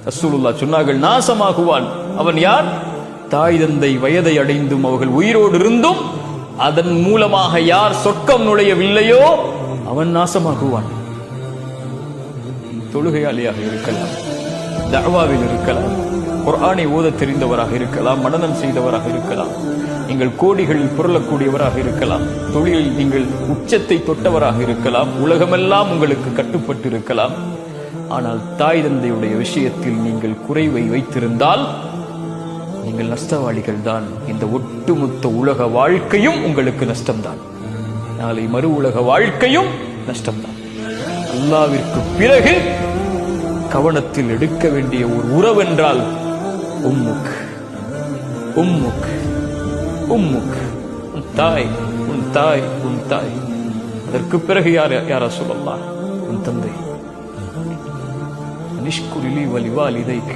ரசூலுல்லாஹ் சொன்னார்கள், நாசமாகுவான் அவன் யார்? தாய் தந்தை வயதை அடைந்தும் அவர்கள் உயிரோடு இருந்தும் அதன் மூலமாக யார் சொர்க்கம் நுழையவில்லையோ அவன் நாசமாகுவான். தொழுகையாளியாக இருக்கலாம், தஅவாவில் இருக்கலாம், குர்ஆனை ஓத தெரிந்தவராக இருக்கலாம், மனனம் செய்தவராக இருக்கலாம், நீங்கள் கோடிகளில் புரளக்கூடியவராக இருக்கலாம், தொழிலில் நீங்கள் உச்சத்தை தொட்டவராக இருக்கலாம், உலகமெல்லாம் உங்களுக்கு கட்டுப்பட்டு இருக்கலாம். ஆனால் தாய் தந்தையுடைய விஷயத்தில் நீங்கள் குறைவை வைத்திருந்தால் நீங்கள் நஷ்டவாளிகள் தான். இந்த ஒட்டுமொத்த உலக வாழ்க்கையும் உங்களுக்கு நஷ்டம்தான். நாளை மறு உலக வாழ்க்கையும் நஷ்டம்தான். அல்லாஹ்விற்கு பிறகு கவனத்தில் எடுக்க வேண்டிய ஒரு உறவென்றால் உம்முக் உம்முக் உம்முக், உன் தாய், உன் தாய், உன் தாய். அதற்கு பிறகு யார் ரசூலல்லாஹ்? உன் தந்தை. நிஷ்குரிலி வலிவாலிதைக்